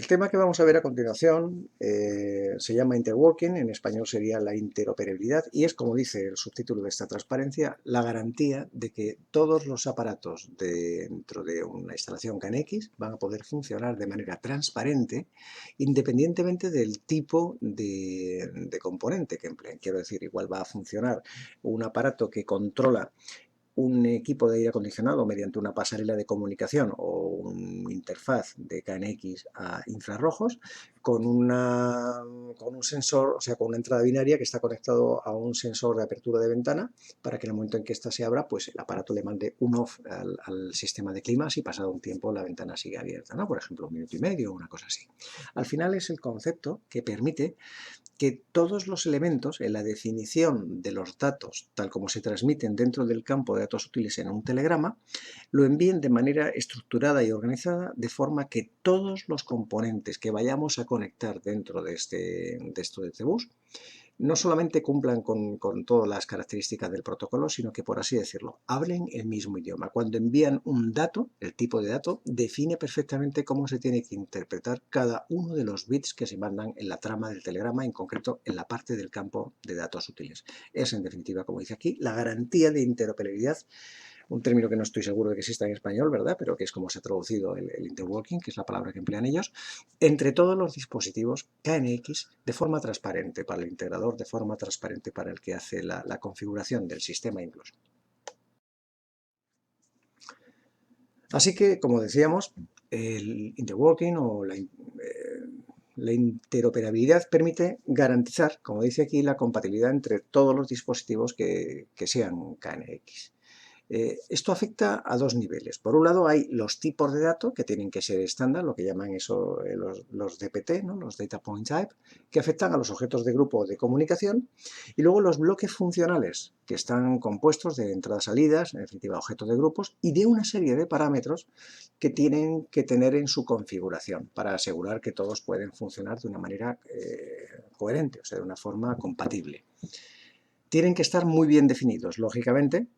El tema que vamos a ver a continuación se llama interworking, en español sería la interoperabilidad, y es, como dice el subtítulo de esta transparencia, la garantía de que todos los aparatos dentro de una instalación KNX van a poder funcionar de manera transparente, independientemente del tipo de componente que empleen. Quiero decir, igual va a funcionar un aparato que controla un equipo de aire acondicionado mediante una pasarela de comunicación o una interfaz de KNX a infrarrojos con un sensor, o sea, con una entrada binaria que está conectado a un sensor de apertura de ventana para que en el momento en que ésta se abra, pues el aparato le mande un off al sistema de clima si pasado un tiempo la ventana sigue abierta, ¿no? Por ejemplo, un minuto y medio o una cosa así. Al final es el concepto que permite que todos los elementos en la definición de los datos, tal como se transmiten dentro del campo de datos útiles en un telegrama, lo envíen de manera estructurada y organizada, de forma que todos los componentes que vayamos a conectar dentro de este bus no solamente cumplan con todas las características del protocolo, sino que, por así decirlo, hablen el mismo idioma. Cuando envían un dato, el tipo de dato define perfectamente cómo se tiene que interpretar cada uno de los bits que se mandan en la trama del telegrama, en concreto en la parte del campo de datos útiles. Es, en definitiva, como dice aquí, la garantía de interoperabilidad, un término que no estoy seguro de que exista en español, ¿verdad? Pero que es como se ha traducido el interworking, que es la palabra que emplean ellos, entre todos los dispositivos KNX de forma transparente para el integrador, de forma transparente para el que hace la configuración del sistema incluso. Así que, como decíamos, el interworking o la interoperabilidad permite garantizar, como dice aquí, la compatibilidad entre todos los dispositivos que sean KNX. Esto afecta a dos niveles. Por un lado hay los tipos de datos que tienen que ser estándar, lo que llaman eso los DPT, ¿no? Los Data Point Type, que afectan a los objetos de grupo de comunicación, y luego los bloques funcionales, que están compuestos de entradas-salidas, en definitiva objetos de grupos, y de una serie de parámetros que tienen que tener en su configuración para asegurar que todos pueden funcionar de una manera coherente, o sea, de una forma compatible. Tienen que estar muy bien definidos, lógicamente,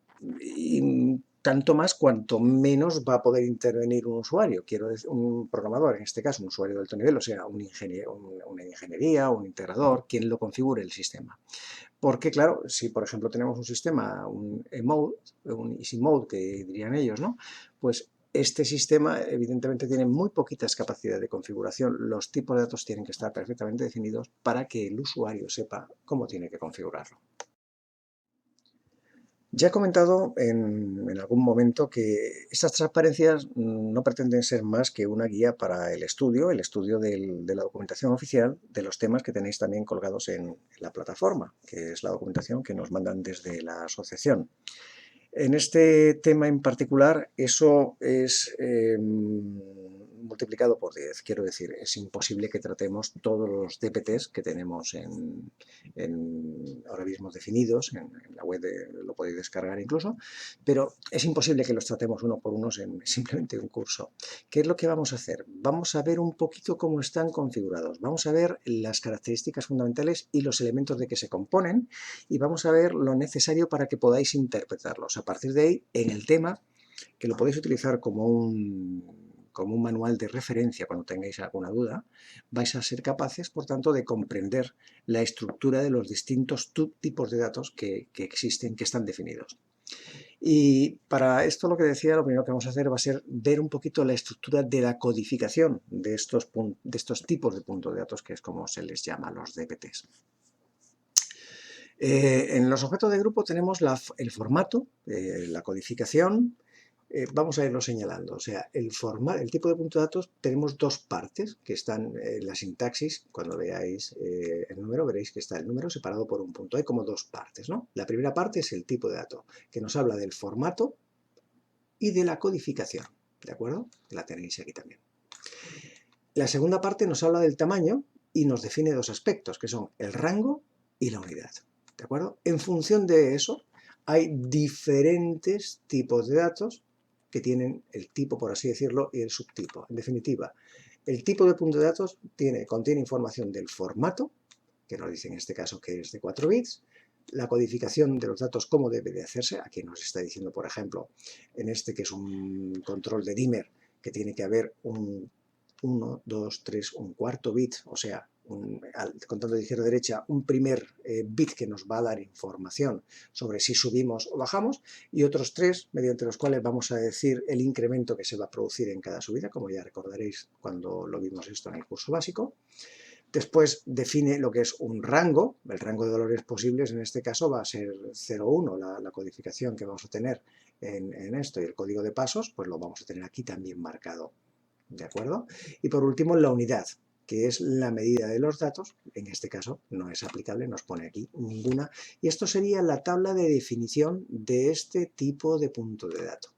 y tanto más cuanto menos va a poder intervenir un usuario, quiero decir, un programador, en este caso un usuario de alto nivel, o sea, una ingeniería, un integrador, quien lo configure el sistema. Porque, claro, si por ejemplo tenemos un sistema, un E-Mode, un Easy Mode, que dirían ellos, ¿no? Pues este sistema evidentemente tiene muy poquitas capacidades de configuración. Los tipos de datos tienen que estar perfectamente definidos para que el usuario sepa cómo tiene que configurarlo. Ya he comentado en algún momento que estas transparencias no pretenden ser más que una guía para el estudio de la documentación oficial de los temas que tenéis también colgados en la plataforma, que es la documentación que nos mandan desde la asociación. En este tema en particular, eso es multiplicado por 10. Quiero decir, es imposible que tratemos todos los DPTs que tenemos ahora mismo definidos, en la web lo podéis descargar incluso, pero es imposible que los tratemos uno por uno en simplemente un curso. ¿Qué es lo que vamos a hacer? Vamos a ver un poquito cómo están configurados, vamos a ver las características fundamentales y los elementos de que se componen, y vamos a ver lo necesario para que podáis interpretarlos. A partir de ahí, en el tema, que lo podéis utilizar como un manual de referencia cuando tengáis alguna duda, vais a ser capaces, por tanto, de comprender la estructura de los distintos tipos de datos que existen, que están definidos. Y para esto lo que decía, lo primero que vamos a hacer va a ser ver un poquito la estructura de la codificación de estos tipos de puntos de datos, que es como se les llama, los DPTs. En los objetos de grupo tenemos el formato, la codificación. Vamos a irlo señalando. O sea, el tipo de punto de datos, tenemos dos partes que están en la sintaxis. Cuando veáis el número, veréis que está el número separado por un punto. Hay como dos partes, ¿no? La primera parte es el tipo de dato, que nos habla del formato y de la codificación, ¿de acuerdo? La tenéis aquí también. La segunda parte nos habla del tamaño y nos define dos aspectos, que son el rango y la unidad, ¿de acuerdo? En función de eso, hay diferentes tipos de datos que tienen el tipo, por así decirlo, y el subtipo. En definitiva, el tipo de punto de datos contiene información del formato, que nos dice en este caso que es de 4 bits, la codificación de los datos, cómo debe de hacerse. Aquí nos está diciendo, por ejemplo, en este que es un control de dimmer, que tiene que haber un 1, 2, 3, un cuarto bit, o sea, contando de izquierda a derecha, un primer bit que nos va a dar información sobre si subimos o bajamos, y otros 3 mediante los cuales vamos a decir el incremento que se va a producir en cada subida, como ya recordaréis cuando lo vimos esto en el curso básico. Después define lo que es un rango, el rango de valores posibles en este caso va a ser 0,1, la codificación que vamos a tener en esto, y el código de pasos pues lo vamos a tener aquí también marcado, ¿de acuerdo? Y por último la unidad, que es la medida de los datos, en este caso no es aplicable, nos pone aquí ninguna, y esto sería la tabla de definición de este tipo de punto de dato.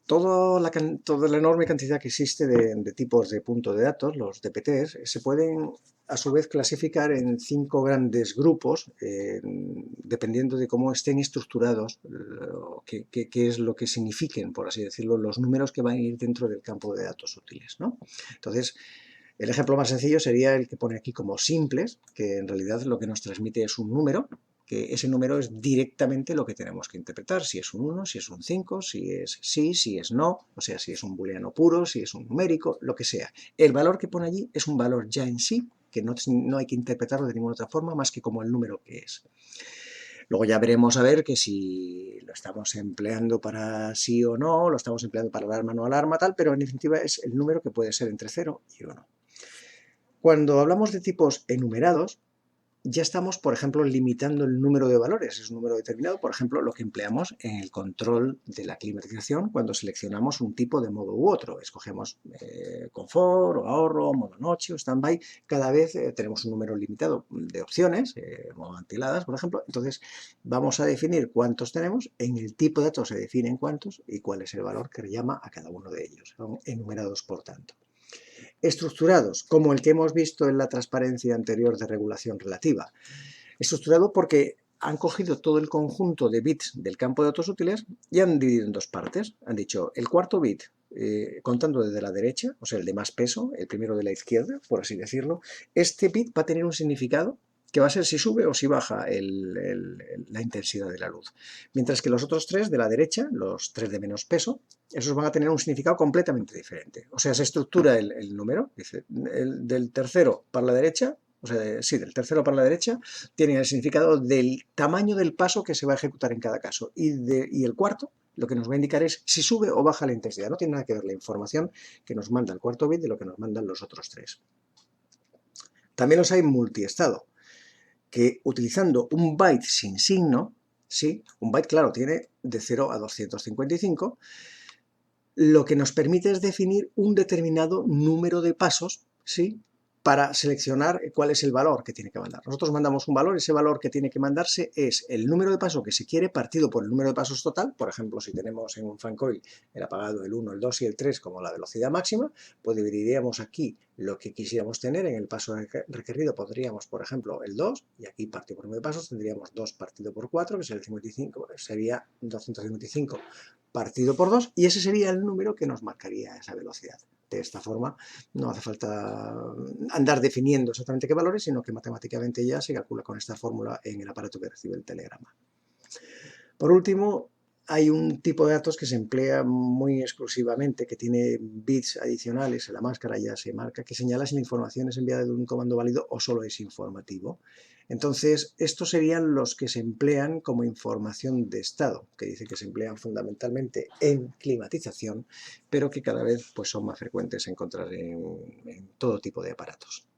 Toda la enorme cantidad que existe de tipos de punto de datos, los DPTs, se pueden a su vez clasificar en 5 grandes grupos, dependiendo de cómo estén estructurados, qué es lo que signifiquen, por así decirlo, los números que van a ir dentro del campo de datos útiles, ¿no? Entonces, el ejemplo más sencillo sería el que pone aquí como simples, que en realidad lo que nos transmite es un número, que ese número es directamente lo que tenemos que interpretar, si es un 1, si es un 5, si es sí, si es no, o sea, si es un booleano puro, si es un numérico, lo que sea. El valor que pone allí es un valor ya en sí, que no hay que interpretarlo de ninguna otra forma más que como el número que es. Luego ya veremos a ver que si lo estamos empleando para sí o no, lo estamos empleando para alarma o no alarma, tal, pero en definitiva es el número que puede ser entre 0 y 1. Cuando hablamos de tipos enumerados, ya estamos, por ejemplo, limitando el número de valores. Es un número determinado, por ejemplo, lo que empleamos en el control de la climatización cuando seleccionamos un tipo de modo u otro. Escogemos confort o ahorro, modo noche o standby. Cada vez tenemos un número limitado de opciones, modo antiladas, por ejemplo. Entonces, vamos a definir cuántos tenemos. En el tipo de datos se definen cuántos y cuál es el valor que llama a cada uno de ellos. Son enumerados, por tanto. Estructurados, como el que hemos visto en la transparencia anterior de regulación relativa. Estructurado porque han cogido todo el conjunto de bits del campo de datos útiles y han dividido en dos partes. Han dicho el cuarto bit, contando desde la derecha, o sea, el de más peso, el primero de la izquierda, por así decirlo, este bit va a tener un significado que va a ser si sube o si baja la intensidad de la luz. Mientras que los otros 3 de la derecha, los 3 de menos peso, esos van a tener un significado completamente diferente. O sea, se estructura el número, dice, del tercero para la derecha, o sea, sí, del tercero para la derecha, tiene el significado del tamaño del paso que se va a ejecutar en cada caso. Y el cuarto, lo que nos va a indicar es si sube o baja la intensidad. No tiene nada que ver la información que nos manda el cuarto bit de lo que nos mandan los otros 3. También los hay multiestado, que utilizando un byte sin signo, ¿sí? Un byte, claro, tiene de 0 a 255, lo que nos permite es definir un determinado número de pasos, ¿sí?, para seleccionar cuál es el valor que tiene que mandar. Nosotros mandamos un valor, ese valor que tiene que mandarse es el número de pasos que se quiere partido por el número de pasos total. Por ejemplo, si tenemos en un fancoil el apagado el 1, el 2 y el 3 como la velocidad máxima, pues dividiríamos aquí lo que quisiéramos tener en el paso requerido. Podríamos, por ejemplo, el 2, y aquí partido por número de pasos, tendríamos 2 partido por 4, que es el 55, sería 255 partido por 2, y ese sería el número que nos marcaría esa velocidad. De esta forma no hace falta andar definiendo exactamente qué valores, sino que matemáticamente ya se calcula con esta fórmula en el aparato que recibe el telegrama. Por último, hay un tipo de datos que se emplea muy exclusivamente, que tiene bits adicionales, en la máscara ya se marca, que señala si la información es enviada de un comando válido o solo es informativo. Entonces, estos serían los que se emplean como información de estado, que dice que se emplean fundamentalmente en climatización, pero que cada vez pues, son más frecuentes encontrar en todo tipo de aparatos.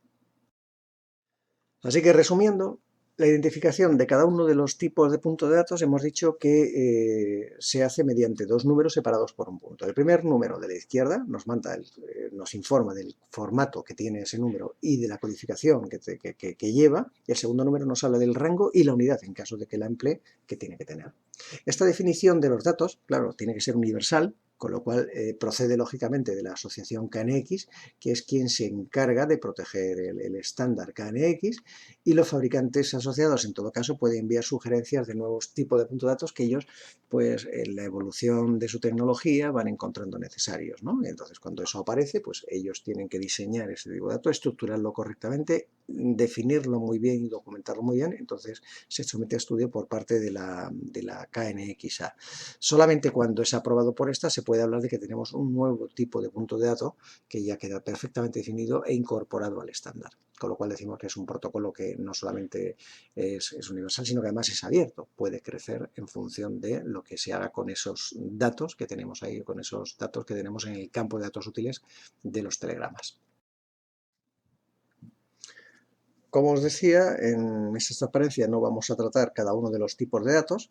Así que resumiendo, la identificación de cada uno de los tipos de puntos de datos hemos dicho que se hace mediante dos números separados por un punto. El primer número de la izquierda nos informa del formato que tiene ese número y de la codificación que lleva, y el segundo número nos habla del rango y la unidad, en caso de que la emplee, que tiene que tener. Esta definición de los datos, claro, tiene que ser universal, con lo cual procede lógicamente de la asociación KNX, que es quien se encarga de proteger el estándar KNX, y los fabricantes asociados en todo caso pueden enviar sugerencias de nuevos tipos de puntos de datos que ellos, pues en la evolución de su tecnología, van encontrando necesarios, ¿no? Y entonces cuando eso aparece, pues ellos tienen que diseñar ese tipo de datos, estructurarlo correctamente definirlo muy bien y documentarlo muy bien, entonces se somete a estudio por parte de la KNXA. Solamente cuando es aprobado por esta se puede hablar de que tenemos un nuevo tipo de punto de dato que ya queda perfectamente definido e incorporado al estándar. Con lo cual decimos que es un protocolo que no solamente es universal, sino que además es abierto, puede crecer en función de lo que se haga con esos datos que tenemos ahí, con esos datos que tenemos en el campo de datos útiles de los telegramas. Como os decía, en esta transparencia no vamos a tratar cada uno de los tipos de datos.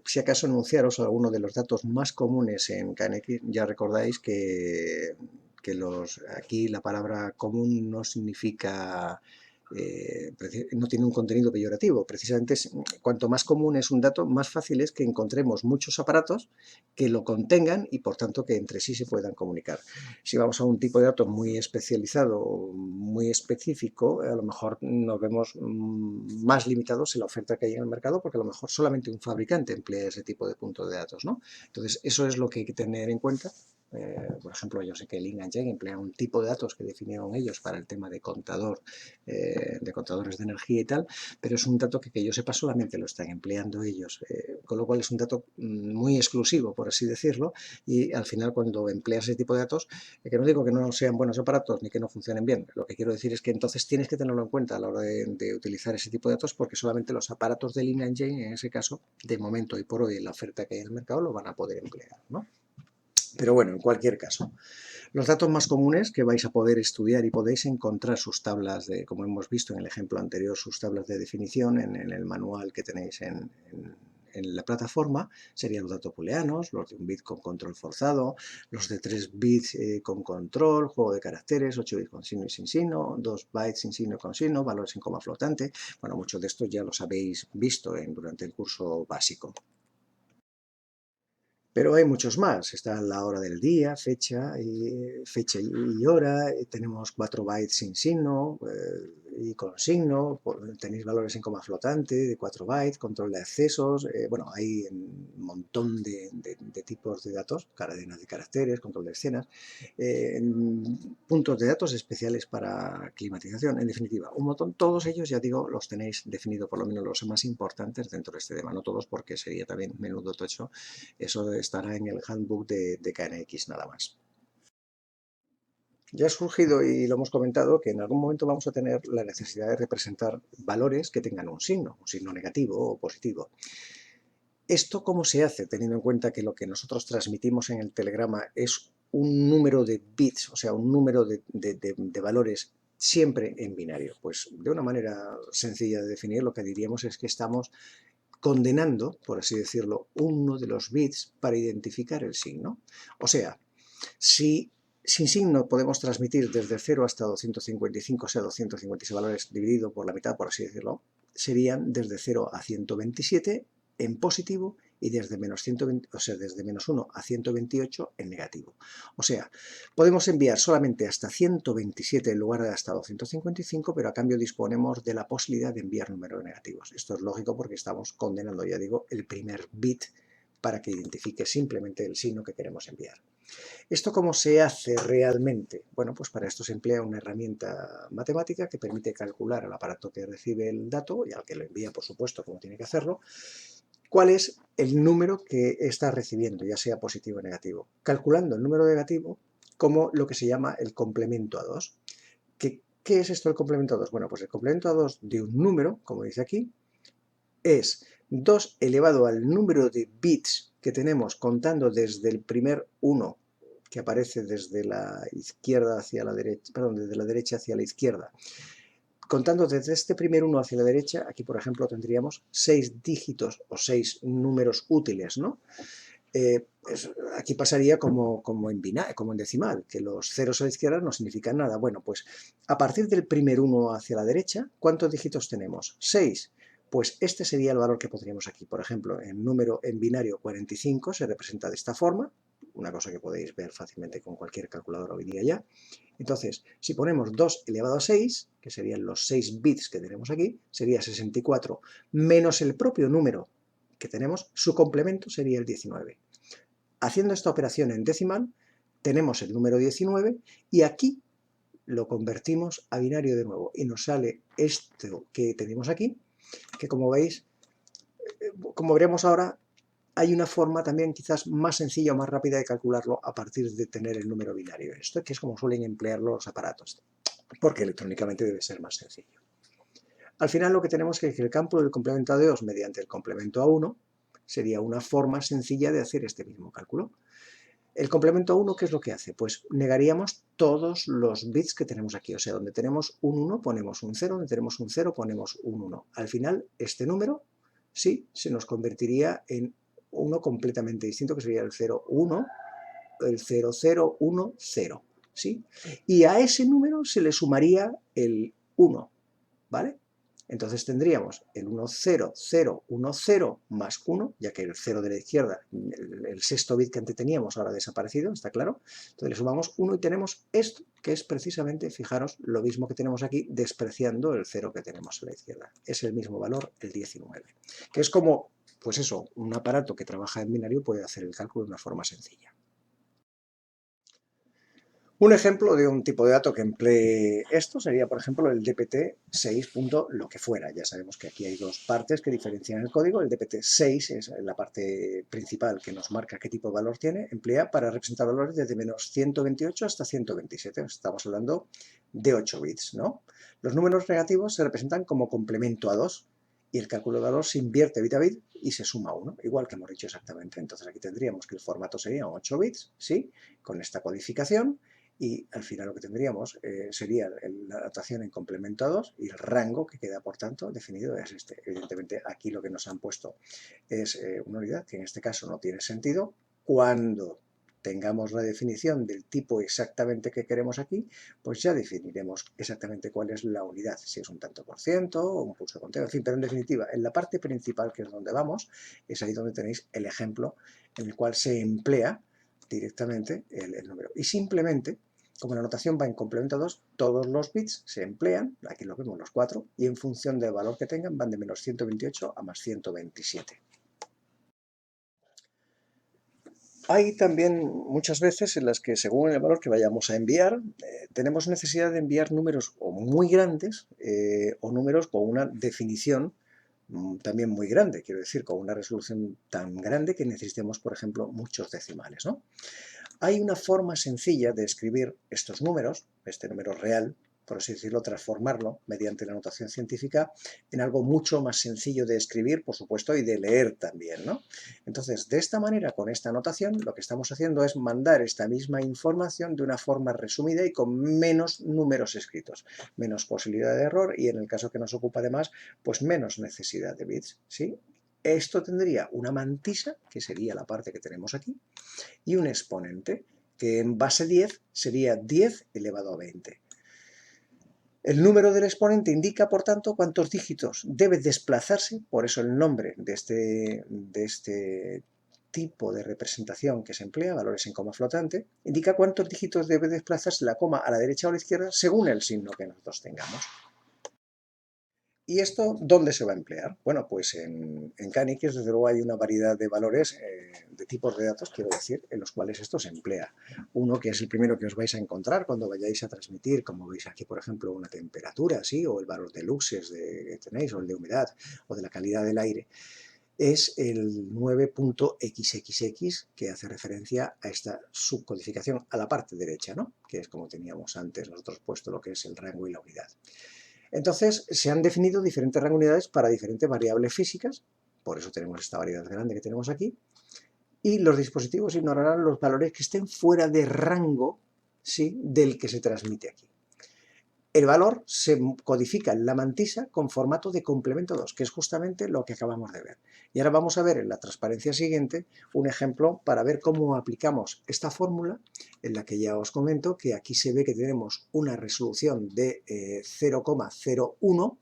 Si acaso enunciaros algunos de los datos más comunes en KNX, ya recordáis aquí la palabra común no significa, no tiene un contenido peyorativo. Precisamente, cuanto más común es un dato, más fácil es que encontremos muchos aparatos que lo contengan y, por tanto, que entre sí se puedan comunicar. Si vamos a un tipo de datos muy especializado, muy específico, a lo mejor nos vemos más limitados en la oferta que hay en el mercado, porque a lo mejor solamente un fabricante emplea ese tipo de puntos de datos, ¿no? Entonces, eso es lo que hay que tener en cuenta. Por ejemplo, yo sé que Lin & Yang emplea un tipo de datos que definieron ellos para el tema de de contadores de energía y tal, pero es un dato que yo sepa solamente lo están empleando ellos, con lo cual es un dato muy exclusivo, por así decirlo, y al final cuando empleas ese tipo de datos, que no digo que no sean buenos aparatos ni que no funcionen bien, lo que quiero decir es que entonces tienes que tenerlo en cuenta a la hora de utilizar ese tipo de datos, porque solamente los aparatos de Lin & Yang, en ese caso, de momento y por hoy en la oferta que hay en el mercado, lo van a poder emplear, ¿no? Pero bueno, en cualquier caso, los datos más comunes que vais a poder estudiar y podéis encontrar sus tablas de, como hemos visto en el ejemplo anterior, sus tablas de definición en el manual que tenéis en la plataforma, serían los datos booleanos, los de un bit con control forzado, los de 3 bits con control, juego de caracteres, 8 bits con signo y sin signo, 2 bytes sin signo y con signo, valores en coma flotante. Bueno, muchos de estos ya los habéis visto durante el curso básico. Pero hay muchos más, está la hora del día, fecha y hora, tenemos 4 bytes sin signo y con signo, tenéis valores en coma flotante de 4 bytes, control de accesos, bueno, hay un montón de tipos de datos, cadenas de caracteres, control de escenas, puntos de datos especiales para climatización, en definitiva, un montón, todos ellos, ya digo, los tenéis definidos, por lo menos los más importantes dentro de este tema, no todos porque sería también menudo tocho. Eso estará en el handbook de KNX nada más. Ya ha surgido, y lo hemos comentado, que en algún momento vamos a tener la necesidad de representar valores que tengan un signo negativo o positivo. ¿Esto cómo se hace? Teniendo en cuenta que lo que nosotros transmitimos en el telegrama es un número de bits, o sea, un número de valores siempre en binario. Pues de una manera sencilla de definir, lo que diríamos es que estamos condenando, por así decirlo, uno de los bits para identificar el signo. O sea, si sin signo podemos transmitir desde 0 hasta 255, o sea, 256 valores dividido por la mitad, por así decirlo, serían desde 0 a 127 en positivo y desde menos 120, o sea, desde menos 1 a 128 en negativo. O sea, podemos enviar solamente hasta 127 en lugar de hasta 255, pero a cambio disponemos de la posibilidad de enviar números negativos. Esto es lógico porque estamos condenando, ya digo, el primer bit para que identifique simplemente el signo que queremos enviar. ¿Esto cómo se hace realmente? Bueno, pues para esto se emplea una herramienta matemática que permite calcular al aparato que recibe el dato y al que lo envía, por supuesto, como tiene que hacerlo, cuál es el número que está recibiendo, ya sea positivo o negativo, calculando el número negativo como lo que se llama el complemento a 2. ¿Qué es esto del complemento a 2? Bueno, pues el complemento a 2 de un número, como dice aquí, es 2 elevado al número de bits que tenemos contando desde el primer 1 que aparece desde la izquierda hacia la derecha, perdón, desde la derecha hacia la izquierda. Contando desde este primer 1 hacia la derecha, aquí por ejemplo tendríamos 6 dígitos o 6 números útiles, ¿no? Aquí pasaría como en decimal, que los ceros a la izquierda no significan nada. Bueno, pues a partir del primer 1 hacia la derecha, ¿cuántos dígitos tenemos? 6. Pues este sería el valor que pondríamos aquí. Por ejemplo, en número en binario 45 se representa de esta forma, una cosa que podéis ver fácilmente con cualquier calculadora hoy día ya. Entonces, si ponemos 2 elevado a 6, que serían los 6 bits que tenemos aquí, sería 64, menos el propio número que tenemos, su complemento sería el 19. Haciendo esta operación en decimal, tenemos el número 19 y aquí lo convertimos a binario de nuevo y nos sale esto que tenemos aquí, que como veis, como veremos ahora, hay una forma también quizás más sencilla o más rápida de calcularlo a partir de tener el número binario. Esto que es como suelen emplear los aparatos, porque electrónicamente debe ser más sencillo. Al final lo que tenemos es que el cálculo del complemento a 2 mediante el complemento a 1 sería una forma sencilla de hacer este mismo cálculo. El complemento a 1, ¿qué es lo que hace? Pues negaríamos todos los bits que tenemos aquí. O sea, donde tenemos un 1 ponemos un 0, donde tenemos un 0 ponemos un 1. Al final, este número sí se nos convertiría en uno completamente distinto, que sería el 0, 1, el 0, 0, 1, 0. ¿Sí? Y a ese número se le sumaría el 1, ¿vale? Entonces tendríamos el 1, 0, 0, 1, 0 más 1, ya que el 0 de la izquierda, el sexto bit que antes teníamos, ahora ha desaparecido, ¿está claro? Entonces le sumamos 1 y tenemos esto, que es precisamente, fijaros, lo mismo que tenemos aquí, despreciando el 0 que tenemos a la izquierda. Es el mismo valor, el 19, que es como, pues eso, un aparato que trabaja en binario puede hacer el cálculo de una forma sencilla. Un ejemplo de un tipo de dato que emplee esto sería, por ejemplo, el DPT6. Lo que fuera. Ya sabemos que aquí hay dos partes que diferencian el código. El DPT6 es la parte principal que nos marca qué tipo de valor tiene. Emplea para representar valores desde menos 128 hasta 127. Estamos hablando de 8 bits, ¿no? Los números negativos se representan como complemento a 2 y el cálculo de valor se invierte bit a bit y se suma 1, igual que hemos dicho exactamente. Entonces aquí tendríamos que el formato sería 8 bits, ¿sí? Con esta codificación. Y al final lo que tendríamos sería la notación en complemento a 2 y el rango que queda, por tanto, definido es este. Evidentemente, aquí lo que nos han puesto es una unidad que en este caso no tiene sentido. Cuando tengamos la definición del tipo exactamente que queremos aquí, pues ya definiremos exactamente cuál es la unidad, si es un tanto por ciento o un pulso de conteo, en fin, pero en definitiva, en la parte principal, que es donde vamos, es ahí donde tenéis el ejemplo en el cual se emplea directamente el número. Y simplemente, como la notación va en complemento a 2, todos los bits se emplean, aquí lo vemos los 4, y en función del valor que tengan van de menos 128 a más 127. Hay también muchas veces en las que, según el valor que vayamos a enviar, tenemos necesidad de enviar números o muy grandes o números con una definición también muy grande, quiero decir, con una resolución tan grande que necesitemos, por ejemplo, muchos decimales, ¿no? Hay una forma sencilla de escribir estos números, este número real, por así decirlo, transformarlo mediante la notación científica en algo mucho más sencillo de escribir, por supuesto, y de leer también, ¿no? Entonces, de esta manera, con esta notación, lo que estamos haciendo es mandar esta misma información de una forma resumida y con menos números escritos, menos posibilidad de error y, en el caso que nos ocupa además, pues menos necesidad de bits, ¿sí? Esto tendría una mantisa, que sería la parte que tenemos aquí, y un exponente, que en base 10 sería 10 elevado a 20. El número del exponente indica, por tanto, cuántos dígitos debe desplazarse, por eso el nombre de este tipo de representación que se emplea, valores en coma flotante, indica cuántos dígitos debe desplazarse la coma a la derecha o a la izquierda según el signo que nosotros tengamos. ¿Y esto dónde se va a emplear? Bueno, pues en Canikes desde luego hay una variedad de valores, de tipos de datos, quiero decir, en los cuales esto se emplea. Uno que es el primero que os vais a encontrar cuando vayáis a transmitir, como veis aquí, por ejemplo, una temperatura, ¿sí? O el valor de luxes que tenéis, o el de humedad, o de la calidad del aire, es el 9.xxx, que hace referencia a esta subcodificación a la parte derecha, ¿no? Que es como teníamos antes nosotros puesto lo que es el rango y la unidad. Entonces, se han definido diferentes rango unidades para diferentes variables físicas, por eso tenemos esta variedad grande que tenemos aquí, y los dispositivos ignorarán los valores que estén fuera de rango, ¿sí?, del que se transmite aquí. El valor se codifica en la mantisa con formato de complemento 2, que es justamente lo que acabamos de ver. Y ahora vamos a ver en la transparencia siguiente un ejemplo para ver cómo aplicamos esta fórmula, en la que ya os comento que aquí se ve que tenemos una resolución de 0,01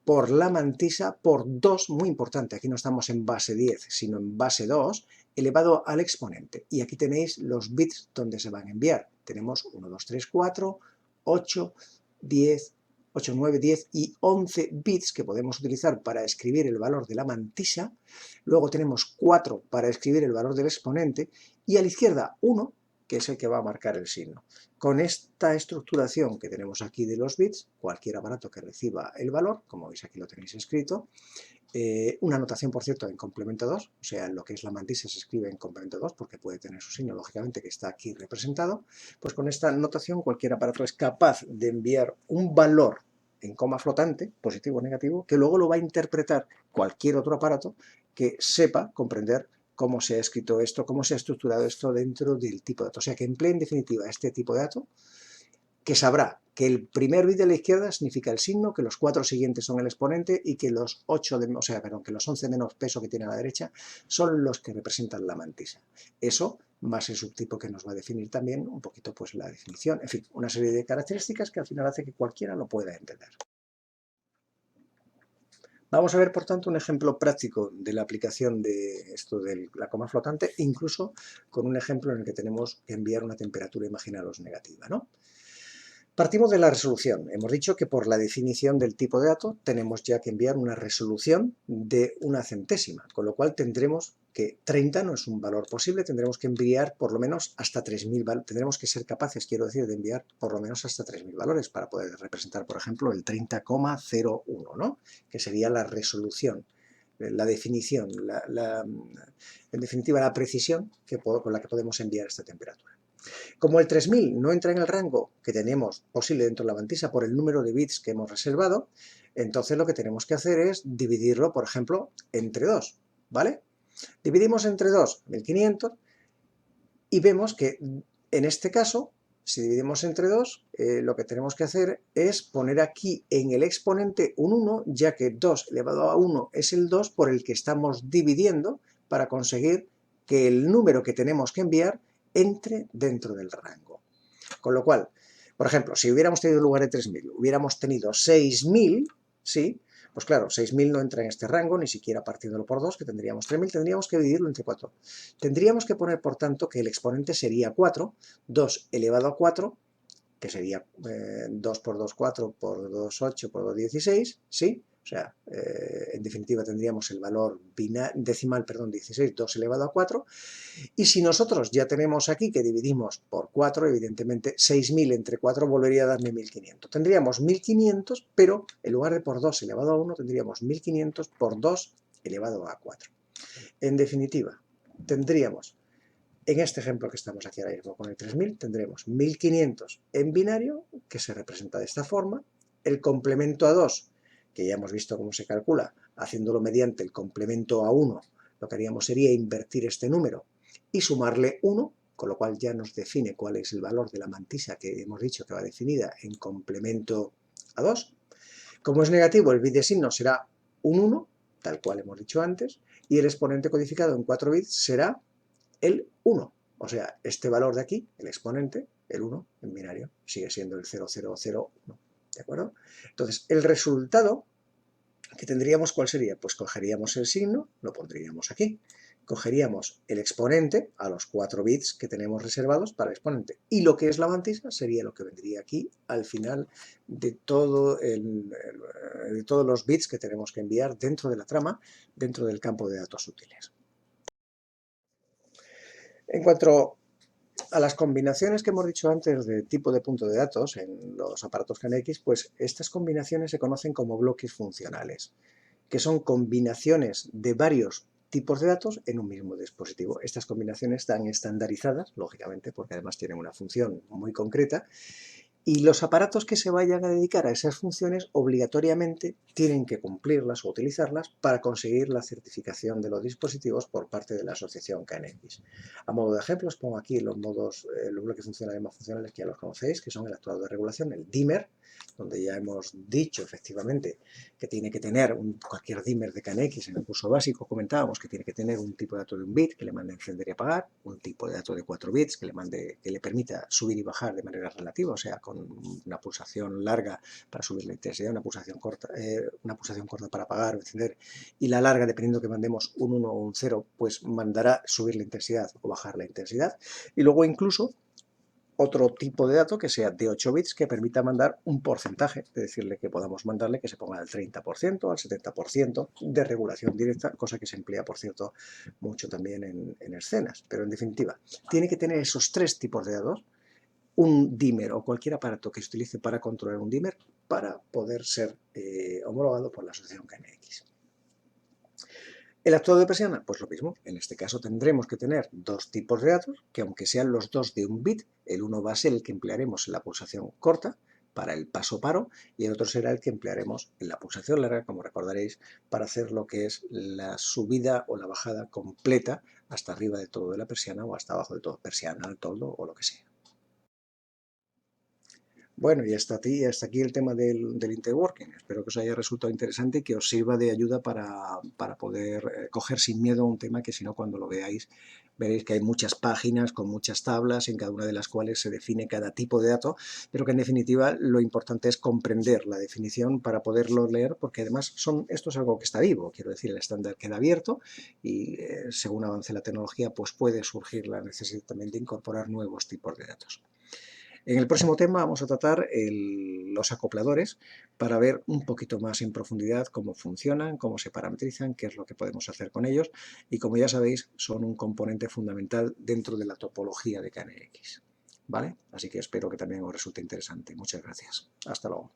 por la mantisa por 2, muy importante, aquí no estamos en base 10, sino en base 2, elevado al exponente. Y aquí tenéis los bits donde se van a enviar. Tenemos 1, 2, 3, 4, 8, 10, 8, 9, 10 y 11 bits que podemos utilizar para escribir el valor de la mantisa. Luego tenemos 4 para escribir el valor del exponente y a la izquierda 1 que es el que va a marcar el signo. Con esta estructuración que tenemos aquí de los bits, cualquier aparato que reciba el valor, como veis aquí lo tenéis escrito, una notación, por cierto, en complemento 2, o sea, lo que es la mantisa se escribe en complemento 2 porque puede tener su signo, lógicamente, que está aquí representado, pues con esta notación cualquier aparato es capaz de enviar un valor en coma flotante, positivo o negativo, que luego lo va a interpretar cualquier otro aparato que sepa comprender cómo se ha escrito esto, cómo se ha estructurado esto dentro del tipo de dato. O sea, que emplee en definitiva este tipo de dato, que sabrá que el primer bit de la izquierda significa el signo, que los 4 siguientes son el exponente y que los 8 de, o sea, perdón, que los 11 menos peso que tiene a la derecha son los que representan la mantisa. Eso más el subtipo que nos va a definir también un poquito pues la definición, en fin, una serie de características que al final hace que cualquiera lo pueda entender. Vamos a ver, por tanto, un ejemplo práctico de la aplicación de esto de la coma flotante, incluso con un ejemplo en el que tenemos que enviar una temperatura, imaginaros, negativa, ¿no? Partimos de la resolución. Hemos dicho que por la definición del tipo de dato tenemos ya que enviar una resolución de una centésima, con lo cual tendremos que 30 no es un valor posible, tendremos que enviar por lo menos hasta 3000 valores, tendremos que ser capaces, quiero decir, de enviar por lo menos hasta 3000 valores para poder representar, por ejemplo, el 30,01, ¿no? Que sería la resolución, la definición, en definitiva la precisión con la que podemos enviar esta temperatura. Como el 3000 no entra en el rango que tenemos posible dentro de la mantisa por el número de bits que hemos reservado, entonces lo que tenemos que hacer es dividirlo, por ejemplo, entre 2, ¿vale? Dividimos entre 2, 1500, y vemos que en este caso, si dividimos entre 2, lo que tenemos que hacer es poner aquí en el exponente un 1, ya que 2 elevado a 1 es el 2 por el que estamos dividiendo para conseguir que el número que tenemos que enviar entre dentro del rango. Con lo cual, por ejemplo, si hubiéramos tenido en lugar de 3000, hubiéramos tenido 6000, ¿sí? Pues claro, 6000 no entra en este rango, ni siquiera partiéndolo por 2, que tendríamos 3000, tendríamos que dividirlo entre 4. Tendríamos que poner, por tanto, que el exponente sería 4, 2 elevado a 4, que sería 2 por 2, 4, por 2, 8, por 2, 16, ¿sí? O sea, en definitiva tendríamos el valor decimal, 16, 2 elevado a 4, y si nosotros ya tenemos aquí que dividimos por 4, evidentemente 6000 entre 4 volvería a darme 1500. Tendríamos 1500, pero en lugar de por 2 elevado a 1, tendríamos 1500 por 2 elevado a 4. En definitiva, tendríamos, en este ejemplo que estamos aquí ahora mismo con el 3000, tendremos 1500 en binario, que se representa de esta forma, el complemento a 2, que ya hemos visto cómo se calcula, haciéndolo mediante el complemento a 1, lo que haríamos sería invertir este número y sumarle 1, con lo cual ya nos define cuál es el valor de la mantisa que hemos dicho que va definida en complemento a 2. Como es negativo, el bit de signo será un 1, tal cual hemos dicho antes, y el exponente codificado en 4 bits será el 1. O sea, este valor de aquí, el exponente, el 1 en binario, sigue siendo el 0001. ¿De acuerdo? Entonces, el resultado que tendríamos, ¿cuál sería? Pues cogeríamos el signo, lo pondríamos aquí. Cogeríamos el exponente a los 4 bits que tenemos reservados para el exponente. Y lo que es la mantisa sería lo que vendría aquí al final de, de todos los bits que tenemos que enviar dentro de la trama, dentro del campo de datos útiles. En cuanto a las combinaciones que hemos dicho antes de tipo de punto de datos en los aparatos KNX, pues estas combinaciones se conocen como bloques funcionales, que son combinaciones de varios tipos de datos en un mismo dispositivo. Estas combinaciones están estandarizadas, lógicamente, porque además tienen una función muy concreta, y los aparatos que se vayan a dedicar a esas funciones obligatoriamente tienen que cumplirlas o utilizarlas para conseguir la certificación de los dispositivos por parte de la asociación KNX. A modo de ejemplo, os pongo aquí los bloques funcionales más funcionales que ya los conocéis, que son el actuador de regulación, el dimmer, donde ya hemos dicho efectivamente que tiene que tener cualquier dimmer de KNX. En el curso básico comentábamos que tiene que tener un tipo de dato de un bit que le mande encender y apagar, un tipo de dato de 4 bits que le permita subir y bajar de manera relativa, o sea, con una pulsación larga para subir la intensidad, una pulsación corta para apagar o encender, y la larga, dependiendo que mandemos un 1 o un 0, pues mandará subir la intensidad o bajar la intensidad. Y luego incluso otro tipo de dato que sea de 8 bits que permita mandar un porcentaje, es decirle que podamos mandarle que se ponga al 30%, al 70% de regulación directa, cosa que se emplea, por cierto, mucho también en escenas. Pero en definitiva, tiene que tener esos tres tipos de datos, un dimmer o cualquier aparato que se utilice para controlar un dimmer para poder ser homologado por la asociación KNX. El actuador de persiana, pues lo mismo. En este caso tendremos que tener dos tipos de datos, que aunque sean los dos de un bit, el uno va a ser el que emplearemos en la pulsación corta, para el paso paro, y el otro será el que emplearemos en la pulsación larga, como recordaréis, para hacer lo que es la subida o la bajada completa hasta arriba de todo de la persiana o hasta abajo de todo, persiana, toldo o lo que sea. Bueno, y hasta aquí el tema del interworking. Espero que os haya resultado interesante y que os sirva de ayuda para poder coger sin miedo un tema que si no cuando lo veáis veréis que hay muchas páginas con muchas tablas en cada una de las cuales se define cada tipo de dato, pero que en definitiva lo importante es comprender la definición para poderlo leer, porque además esto es algo que está vivo, quiero decir, el estándar queda abierto y según avance la tecnología pues puede surgir la necesidad también de incorporar nuevos tipos de datos. En el próximo tema vamos a tratar los acopladores para ver un poquito más en profundidad cómo funcionan, cómo se parametrizan, qué es lo que podemos hacer con ellos y como ya sabéis son un componente fundamental dentro de la topología de KNX. ¿Vale? Así que espero que también os resulte interesante. Muchas gracias. Hasta luego.